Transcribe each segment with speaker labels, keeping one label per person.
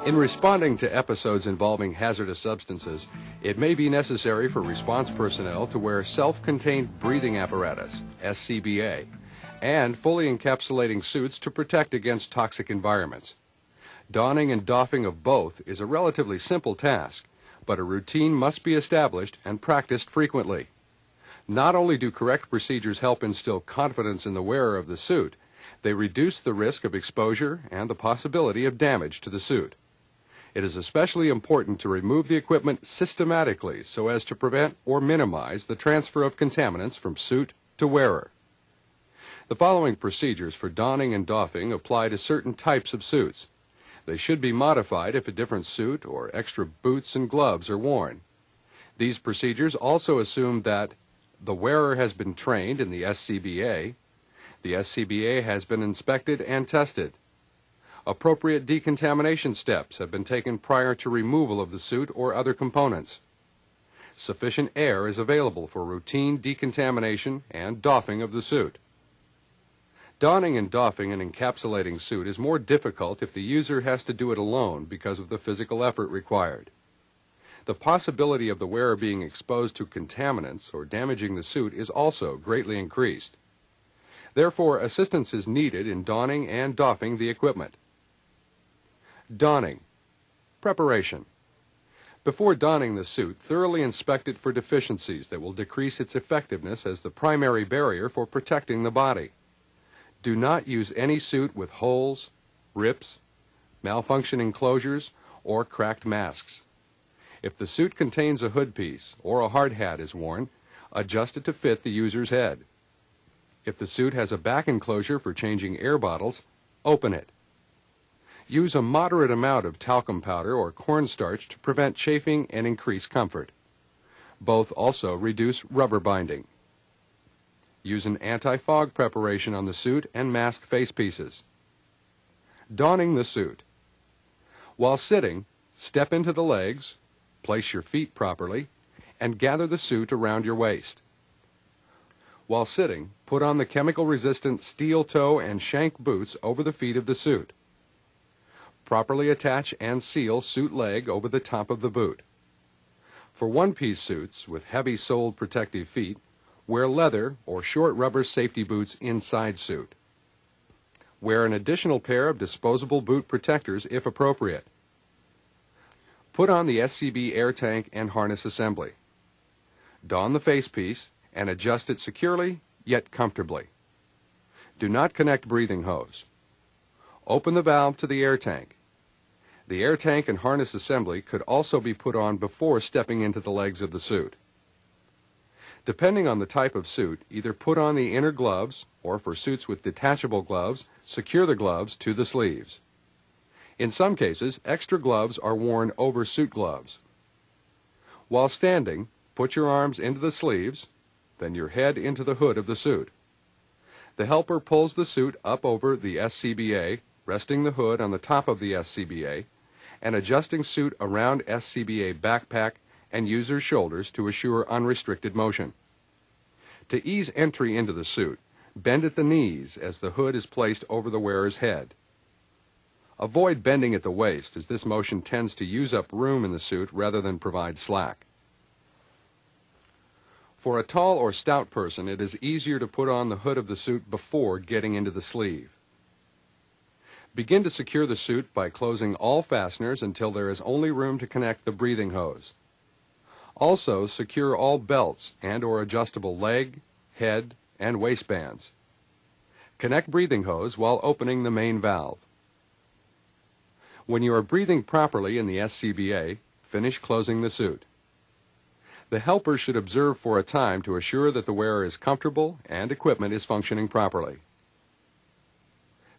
Speaker 1: In responding to episodes involving hazardous substances, it may be necessary for response personnel to wear self-contained breathing apparatus, SCBA, and fully encapsulating suits to protect against toxic environments. Donning and doffing of both is a relatively simple task, but a routine must be established and practiced frequently. Not only do correct procedures help instill confidence in the wearer of the suit, they reduce the risk of exposure and the possibility of damage to the suit. It is especially important to remove the equipment systematically so as to prevent or minimize the transfer of contaminants from suit to wearer. The following procedures for donning and doffing apply to certain types of suits. They should be modified if a different suit or extra boots and gloves are worn. These procedures also assume that the wearer has been trained in the SCBA has been inspected and tested. Appropriate decontamination steps have been taken prior to removal of the suit or other components. Sufficient air is available for routine decontamination and doffing of the suit. Donning and doffing an encapsulating suit is more difficult if the user has to do it alone because of the physical effort required. The possibility of the wearer being exposed to contaminants or damaging the suit is also greatly increased. Therefore, assistance is needed in donning and doffing the equipment. Donning. Preparation. Before donning the suit, thoroughly inspect it for deficiencies that will decrease its effectiveness as the primary barrier for protecting the body. Do not use any suit with holes, rips, malfunctioning closures, or cracked masks. If the suit contains a hood piece or a hard hat is worn, adjust it to fit the user's head. If the suit has a back enclosure for changing air bottles, open it. Use a moderate amount of talcum powder or cornstarch to prevent chafing and increase comfort. Both also reduce rubber binding. Use an anti-fog preparation on the suit and mask face pieces. Donning the suit. While sitting, step into the legs, place your feet properly, and gather the suit around your waist. While sitting, put on the chemical-resistant steel toe and shank boots over the feet of the suit. Properly attach and seal suit leg over the top of the boot. For one-piece suits with heavy-soled protective feet, wear leather or short rubber safety boots inside suit. Wear an additional pair of disposable boot protectors if appropriate. Put on the SCB air tank and harness assembly. Don the facepiece and adjust it securely yet comfortably. Do not connect breathing hose. Open the valve to the air tank. The air tank and harness assembly could also be put on before stepping into the legs of the suit. Depending on the type of suit, either put on the inner gloves, or for suits with detachable gloves, secure the gloves to the sleeves. In some cases, extra gloves are worn over suit gloves. While standing, put your arms into the sleeves, then your head into the hood of the suit. The helper pulls the suit up over the SCBA, resting the hood on the top of the SCBA, and adjusting suit around SCBA backpack and user's shoulders to assure unrestricted motion. To ease entry into the suit, bend at the knees as the hood is placed over the wearer's head. Avoid bending at the waist, as this motion tends to use up room in the suit rather than provide slack. For a tall or stout person, it is easier to put on the hood of the suit before getting into the sleeve. Begin to secure the suit by closing all fasteners until there is only room to connect the breathing hose. Also, secure all belts and/or adjustable leg, head, and waistbands. Connect breathing hose while opening the main valve. When you are breathing properly in the SCBA, finish closing the suit. The helper should observe for a time to assure that the wearer is comfortable and equipment is functioning properly.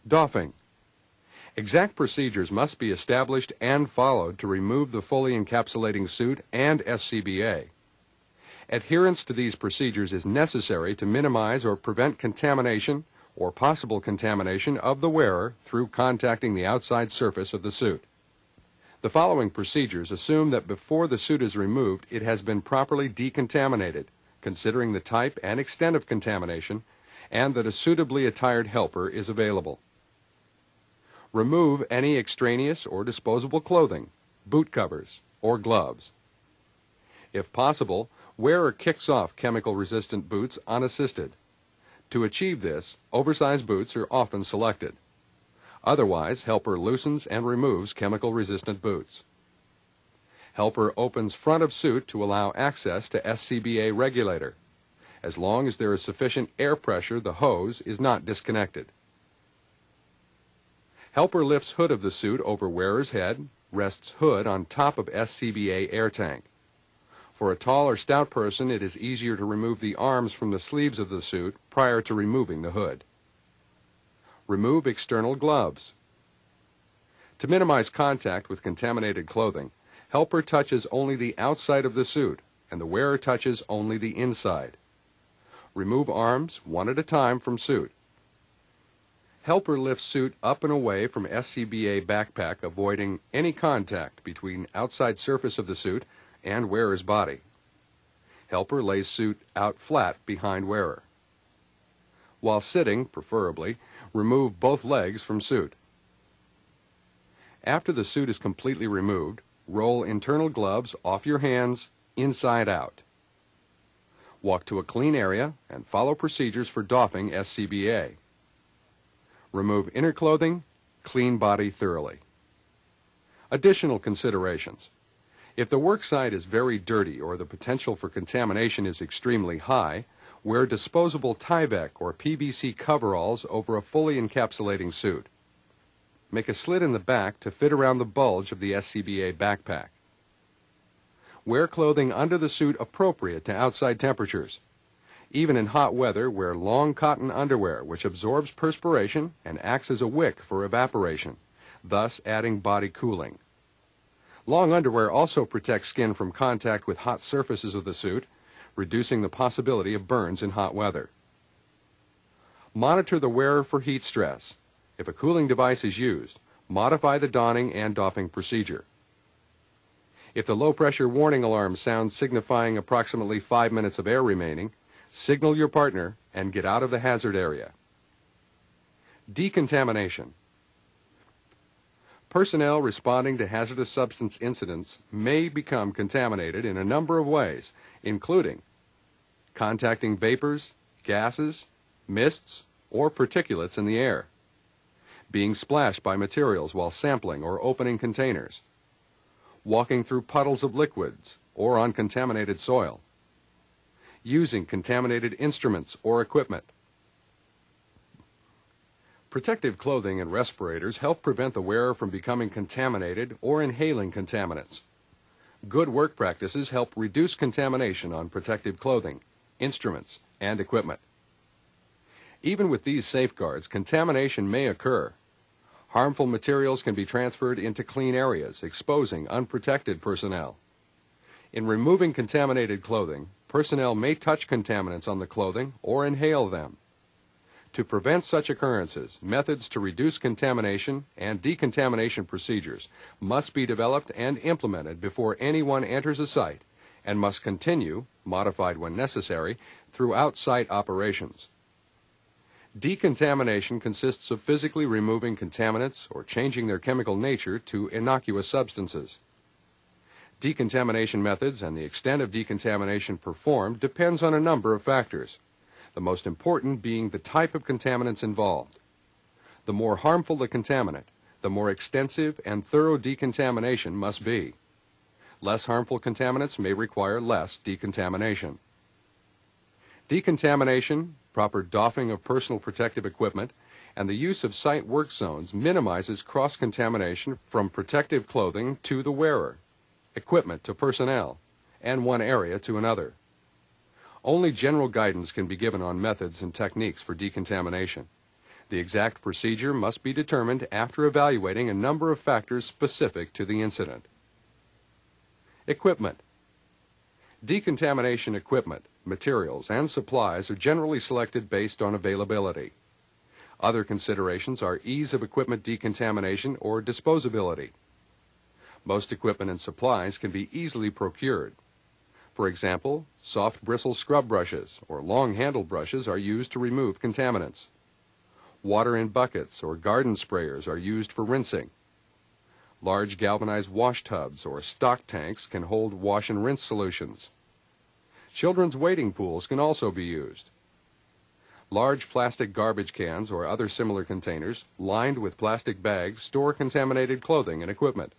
Speaker 1: Doffing. Exact procedures must be established and followed to remove the fully encapsulating suit and SCBA. Adherence to these procedures is necessary to minimize or prevent contamination or possible contamination of the wearer through contacting the outside surface of the suit. The following procedures assume that before the suit is removed, it has been properly decontaminated, considering the type and extent of contamination, and that a suitably attired helper is available. Remove any extraneous or disposable clothing, boot covers, or gloves. If possible, wearer kicks off chemical-resistant boots unassisted. To achieve this, oversized boots are often selected. Otherwise, helper loosens and removes chemical-resistant boots. Helper opens front of suit to allow access to SCBA regulator. As long as there is sufficient air pressure, the hose is not disconnected. Helper lifts hood of the suit over wearer's head, rests hood on top of SCBA air tank. For a tall or stout person, it is easier to remove the arms from the sleeves of the suit prior to removing the hood. Remove external gloves. To minimize contact with contaminated clothing, helper touches only the outside of the suit, and the wearer touches only the inside. Remove arms one at a time from suit. Helper lifts suit up and away from SCBA backpack, avoiding any contact between outside surface of the suit and wearer's body. Helper lays suit out flat behind wearer. While sitting, preferably, remove both legs from suit. After the suit is completely removed, roll internal gloves off your hands inside out. Walk to a clean area and follow procedures for doffing SCBA. Remove inner clothing, clean body thoroughly. Additional considerations. If the work site is very dirty or the potential for contamination is extremely high, wear disposable Tyvek or PVC coveralls over a fully encapsulating suit. Make a slit in the back to fit around the bulge of the SCBA backpack. Wear clothing under the suit appropriate to outside temperatures. Even in hot weather, wear long cotton underwear which absorbs perspiration and acts as a wick for evaporation, thus adding body cooling. Long underwear also protects skin from contact with hot surfaces of the suit, reducing the possibility of burns in hot weather. Monitor the wearer for heat stress. If a cooling device is used, modify the donning and doffing procedure. If the low-pressure warning alarm sounds signifying approximately 5 minutes of air remaining, signal your partner and get out of the hazard area. Decontamination. Personnel responding to hazardous substance incidents may become contaminated in a number of ways, including contacting vapors, gases, mists, or particulates in the air, being splashed by materials while sampling or opening containers, walking through puddles of liquids or on contaminated soil, using contaminated instruments or equipment. Protective clothing and respirators help prevent the wearer from becoming contaminated or inhaling contaminants. Good work practices help reduce contamination on protective clothing, instruments, and equipment. Even with these safeguards, contamination may occur. Harmful materials can be transferred into clean areas, exposing unprotected personnel. In removing contaminated clothing, personnel may touch contaminants on the clothing or inhale them. To prevent such occurrences, methods to reduce contamination and decontamination procedures must be developed and implemented before anyone enters a site and must continue, modified when necessary, throughout site operations. Decontamination consists of physically removing contaminants or changing their chemical nature to innocuous substances. Decontamination methods and the extent of decontamination performed depends on a number of factors, the most important being the type of contaminants involved. The more harmful the contaminant, the more extensive and thorough decontamination must be. Less harmful contaminants may require less decontamination. Decontamination, proper doffing of personal protective equipment, and the use of site work zones minimizes cross-contamination from protective clothing to the wearer, equipment to personnel, and one area to another. Only general guidance can be given on methods and techniques for decontamination. The exact procedure must be determined after evaluating a number of factors specific to the incident. Equipment. Decontamination equipment, materials, and supplies are generally selected based on availability. Other considerations are ease of equipment decontamination or disposability. Most equipment and supplies can be easily procured. For example, soft bristle scrub brushes or long handle brushes are used to remove contaminants. Water in buckets or garden sprayers are used for rinsing. Large galvanized wash tubs or stock tanks can hold wash and rinse solutions. Children's wading pools can also be used. Large plastic garbage cans or other similar containers lined with plastic bags store contaminated clothing and equipment.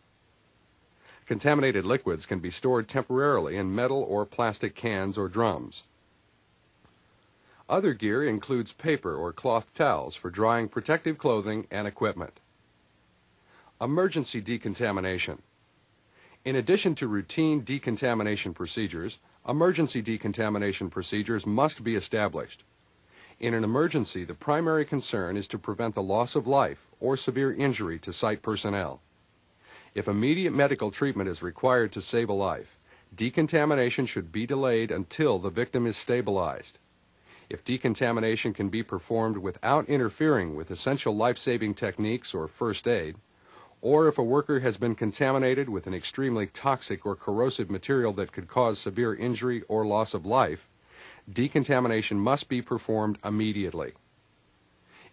Speaker 1: Contaminated liquids can be stored temporarily in metal or plastic cans or drums. Other gear includes paper or cloth towels for drying protective clothing and equipment. Emergency decontamination. In addition to routine decontamination procedures, emergency decontamination procedures must be established. In an emergency, the primary concern is to prevent the loss of life or severe injury to site personnel. If immediate medical treatment is required to save a life, decontamination should be delayed until the victim is stabilized. If decontamination can be performed without interfering with essential life-saving techniques or first aid, or if a worker has been contaminated with an extremely toxic or corrosive material that could cause severe injury or loss of life, decontamination must be performed immediately.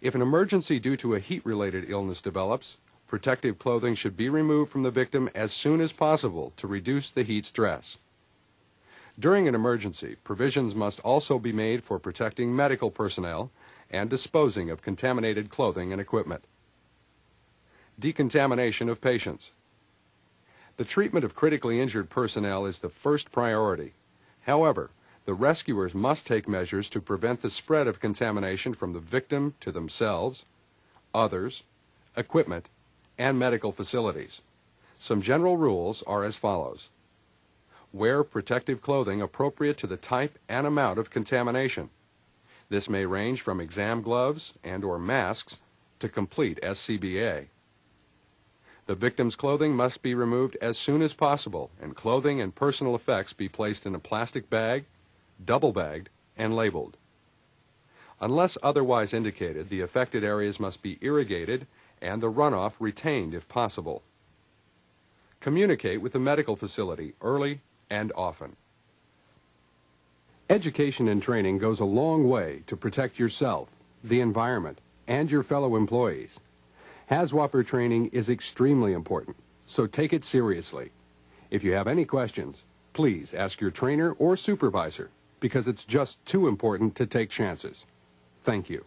Speaker 1: If an emergency due to a heat-related illness develops, protective clothing should be removed from the victim as soon as possible to reduce the heat stress. During an emergency, provisions must also be made for protecting medical personnel and disposing of contaminated clothing and equipment. Decontamination of patients. The treatment of critically injured personnel is the first priority. However, the rescuers must take measures to prevent the spread of contamination from the victim to themselves, others, equipment, and medical facilities. Some general rules are as follows. Wear protective clothing appropriate to the type and amount of contamination. This may range from exam gloves and/or masks to complete SCBA. The victim's clothing must be removed as soon as possible, and clothing and personal effects be placed in a plastic bag, double-bagged, and labeled. Unless otherwise indicated, the affected areas must be irrigated and the runoff retained if possible. Communicate with the medical facility early and often. Education and training goes a long way to protect yourself, the environment, and your fellow employees. HAZWOPER training is extremely important, so take it seriously. If you have any questions, please ask your trainer or supervisor, because it's just too important to take chances. Thank you.